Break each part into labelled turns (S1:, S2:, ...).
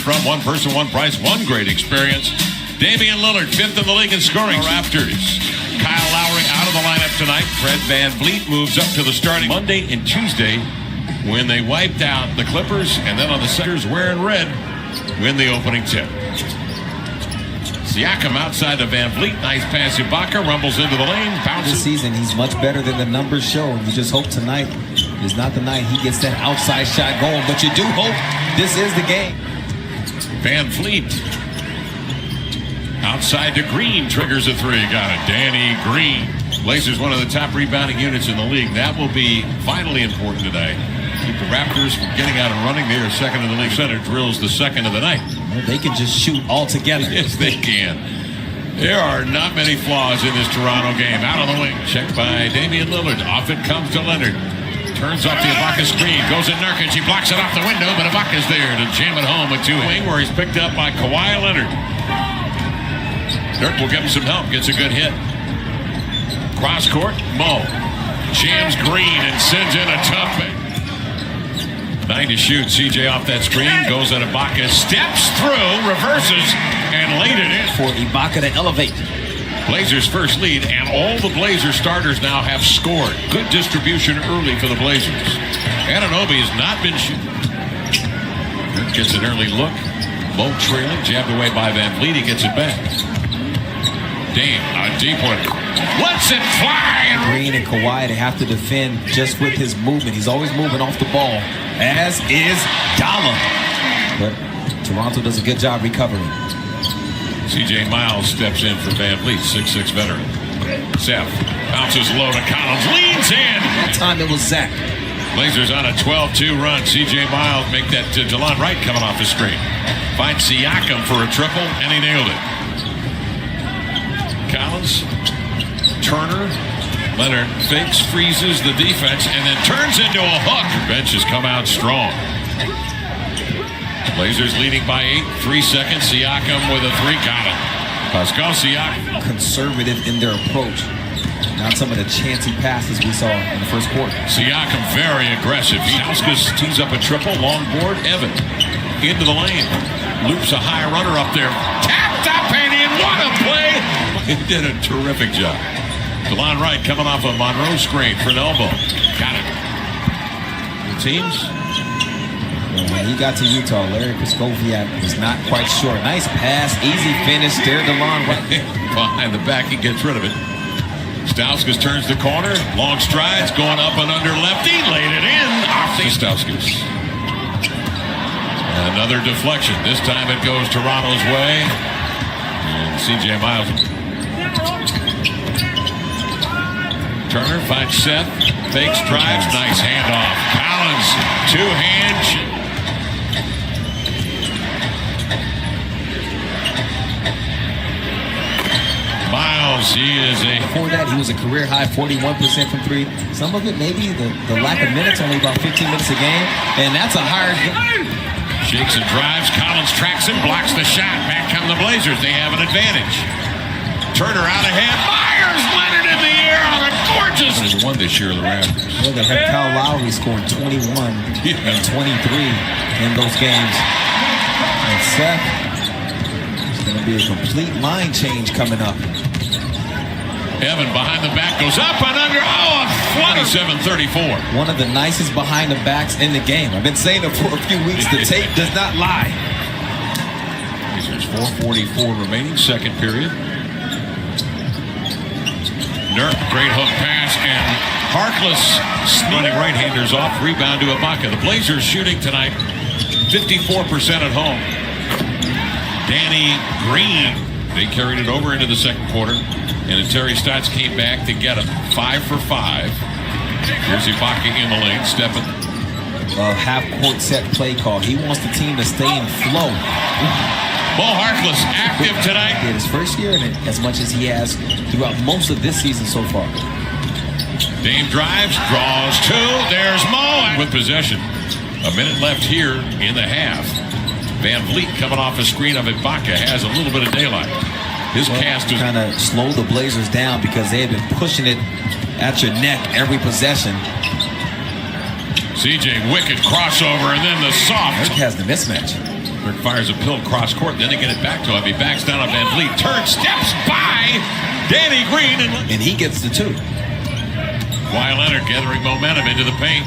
S1: front, one person, one price, one great experience. Damian Lillard, 5th in the league in scoring. Raptors. Kyle Lowry out of the lineup tonight. Fred VanVleet moves up to the starting Monday and Tuesday when they wiped out the Clippers, and then on the Sixers wearing red win the opening tip. Siakam outside of VanVleet. Nice pass. Ibaka rumbles into the lane. Bounces.
S2: This season, he's much better than the numbers show. You just hope tonight is not the night he gets that outside shot going, but you do hope this is the game.
S1: VanVleet outside to Green, triggers a three. Got it. Danny Green. Blazers, one of the top rebounding units in the league. That will be vitally important today. Keep the Raptors from getting out and running. They are second in the league. Center drills the second of the night.
S2: Well, they can just shoot all together.
S1: Yes, they can. There are not many flaws in this Toronto game. Out on the wing. Checked by Damian Lillard. Off it comes to Leonard. Turns off the Ibaka screen. Goes at Nurkic. He blocks it off the window, but Ibaka's there to jam it home with two. Wing where he's picked up by Kawhi Leonard. Dirk will give him some help. Gets a good hit. Cross court. Mo jams Green and sends in a tough man. 9 to shoot. CJ off that screen. Goes at Ibaka. Steps through. Reverses. And laid it in.
S2: For Ibaka to elevate.
S1: Blazers first lead. And all the Blazers starters now have scored. Good distribution early for the Blazers. Anunoby has not been shooting. Gets an early look. Mo trailing. Jabbed away by VanVleet. He gets it back. Dame, a deep one. Lets it fly.
S2: Green and Kawhi, they have to defend just with his movement. He's always moving off the ball, as is Dalla. But Toronto does a good job recovering.
S1: CJ Miles steps in for VanVleet, 6'6" veteran. Seth bounces low to Collins, leans in.
S2: That time it was Zach.
S1: Blazers on a 12-2 run. CJ Miles make that to Delon Wright coming off the screen. Finds Siakam for a triple, and he nailed it. Collins, Turner, Leonard fakes, freezes the defense, and then turns into a hook. The bench has come out strong. Blazers leading by 8, 3 seconds. Siakam with a three. Got it. Pascal Siakam.
S2: Conservative in their approach. Not some of the chancy passes we saw in the first quarter.
S1: Siakam very aggressive. Stauskas tees up a triple. Long board. Evan into the lane. Loops a high runner up there. Tapped up and in. What a play. He did a terrific job. Delon Wright coming off a Monroe screen for an elbow. Got it. The teams.
S2: When he got to Utah, Larry Krzyzkowiak was not quite sure. Nice pass, easy finish. There, Delon Wright.
S1: Behind the back, he gets rid of it. Stauskas turns the corner. Long strides, going up and under lefty. Laid it in. Off the Stauskas. Another deflection. This time it goes Toronto's way. And CJ Miles. Turner finds Seth. Fakes, drives. Nice handoff. Collins, two-hand. Miles, he is a...
S2: Before that, he was a career high 41% from three. Some of it maybe the lack of minutes, only about 15 minutes a game. And that's a hard...
S1: Shakes and drives. Collins tracks him, blocks the shot. Back come the Blazers. They have an advantage. Turner out ahead. Myers, Leonard in the air on a gorgeous... There's one this year of the Raptors.
S2: Well, they had Kyle Lowry scoring 21 and 23 in those games. And Seth, it's going to be a complete line change coming up.
S1: Evan behind the back goes up and under. Oh, a flutter. 27-34.
S2: One of the nicest behind the backs in the game. I've been saying it for a few weeks. The tape does not lie.
S1: There's 4:44 remaining, second period. Nurk, great hook pass, and Harkless running right-handers off. Rebound to Ibaka. The Blazers shooting tonight 54% at home. Danny Green. They carried it over into the second quarter. And Terry Stotts came back to get him 5 for 5. Here's Ibaka in the lane, stepping.
S2: Half-court set play call. He wants the team to stay in flow.
S1: Mo Harkless active tonight.
S2: In his first year in it, as much as he has throughout most of this season so far.
S1: Dame drives, draws two. There's Mo with possession. A minute left here in the half. VanVleet coming off a screen of Ibaka has a little bit of daylight. His cast is
S2: kind of slow the Blazers down because they have been pushing it at your neck every possession.
S1: CJ, wicked crossover, and then the soft.
S2: Nurk has the mismatch.
S1: Dirk fires a pill cross court, then they get it back to him. He backs down on Van Vliet, turns, steps by Danny Green,
S2: and he gets the 2.
S1: Kawhi Leonard gathering momentum into the paint.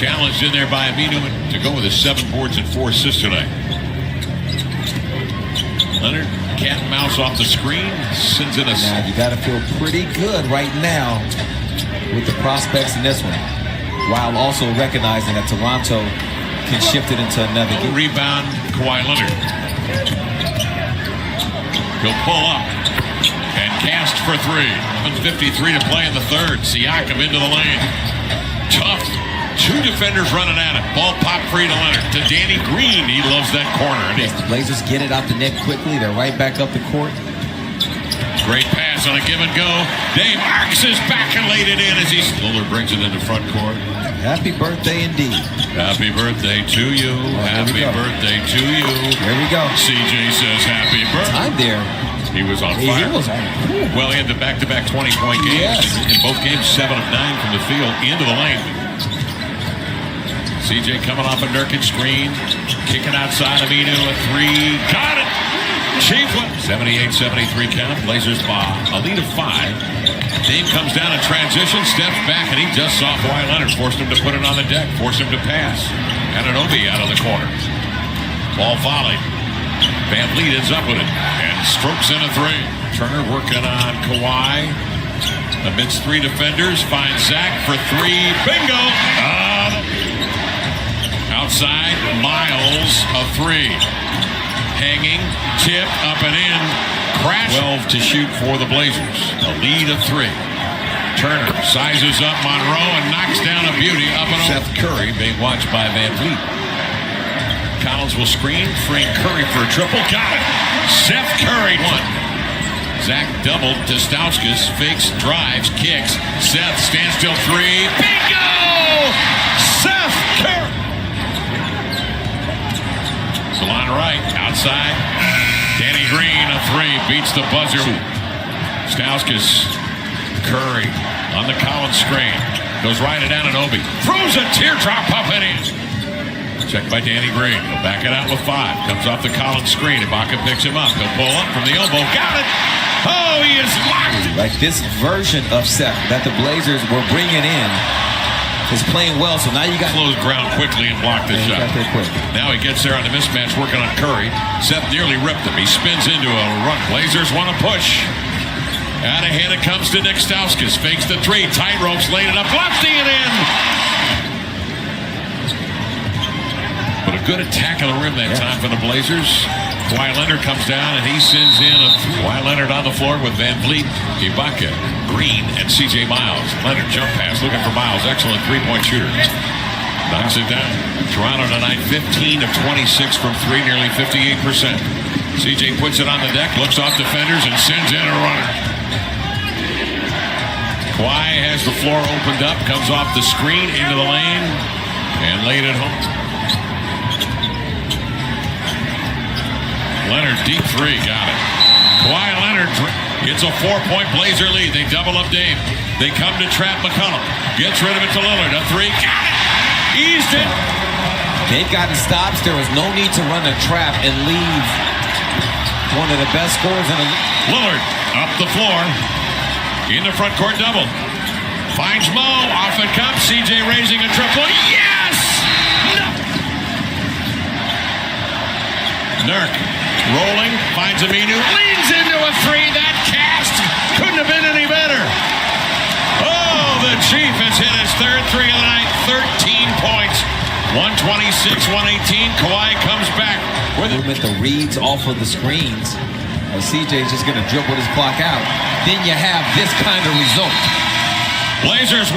S1: Challenged in there by Aminu to go with his 7 boards and 4 assists tonight. Leonard, cat and mouse off the screen, sends in a...
S2: Now, you got to feel pretty good right now with the prospects in this one, while also recognizing that Toronto can shift it into another game.
S1: Rebound, Kawhi Leonard. He'll pull up and cast for 3. 1:53 to play in the third. Siakam into the lane. Tough. 2 defenders running at him. Ball popped free to Leonard. To Danny Green. He loves that corner.
S2: Yes, the Blazers get it out the net quickly. They're right back up the court.
S1: Great pass on a give and go. Dame arcs his back and laid it in as Lillard brings it into front court.
S2: Happy birthday indeed.
S1: Happy birthday to you. Happy birthday to you.
S2: There we go.
S1: CJ says happy birthday.
S2: Time there.
S1: He was on fire.
S2: He was on.
S1: Well, he had the back-to-back 20-point games.
S2: Yes.
S1: In both games, 7 of 9 from the field into the lane. CJ coming off a Nurkic screen. Kicking outside Aminu. A 3. Got it. Chief one. 78-73 count. Blazers by a lead of 5. Dame comes down in transition, steps back, and he just saw Kawhi Leonard. Forced him to put it on the deck. Forced him to pass. Anunoby out of the corner. Ball volleyed. Van Vliet ends up with it and strokes in a 3. Turner working on Kawhi. Amidst 3 defenders. Finds Zach for 3. Bingo! Outside, Miles, a 3. Hanging, tip, up and in. Crash. 12 to shoot for the Blazers. A lead of 3. Turner sizes up Monroe and knocks down a beauty up and over. Seth Curry being watched by Van Vliet. Collins will screen, freeing Curry for a triple. Got it. Seth Curry, 1. Zach doubled to Stauskas, fakes, drives, kicks. Seth stands still 3. Bingo! Seth Curry. Salon right, outside. Danny Green, a 3, beats the buzzer. Stauskas, Curry on the Collins screen. Goes right at Anunoby. Throws a teardrop up and in. Checked by Danny Green. He'll back it out with 5. Comes off the Collins screen. Ibaka picks him up. He'll pull up from the elbow. Got it. Oh, he is locked.
S2: Like this version of Seth that the Blazers were bringing in is playing well. So now you got
S1: close ground quickly and block the shot. Now he gets there on the mismatch working on Curry. Seth nearly ripped him. He spins into a run. Blazers want to push. Out ahead it comes to Nick Stauskas. Fakes the 3. Tight ropes. Laid it up. Lefty it in. But a good attack on the rim that time for the Blazers. Kawhi Leonard comes down and he sends in a Kawhi Leonard on the floor with Van Vliet, Ibaka, Green, and C.J. Miles. Leonard jump pass looking for Miles. Excellent 3-point shooter. Knocks it down. Toronto tonight 15 of 26 from 3, nearly 58%. C.J. puts it on the deck, looks off defenders, and sends in a runner. Kawhi has the floor opened up, comes off the screen into the lane, and laid it home. Leonard, deep 3, got it. Kawhi Leonard gets a 4-point Blazer lead. They double up Dame. They come to trap McCollum. Gets rid of it to Lillard. A 3, got it. Eased it.
S2: They've gotten stops. There was no need to run a trap and leave one of the best scorers in the league.
S1: Lillard up the floor. In the front court double. Finds Mo. Off it comes. CJ raising a triple. Yes! No. Nurk. Rolling, finds Aminu, leans into a 3. That cast couldn't have been any better. Oh, the Chief has hit his 3rd 3 of the night, 13 points, 126-118. Kawhi comes back with it.
S2: Movement, the reads off of the screens. CJ is just going to dribble his clock out. Then you have this kind of result.
S1: Blazers win.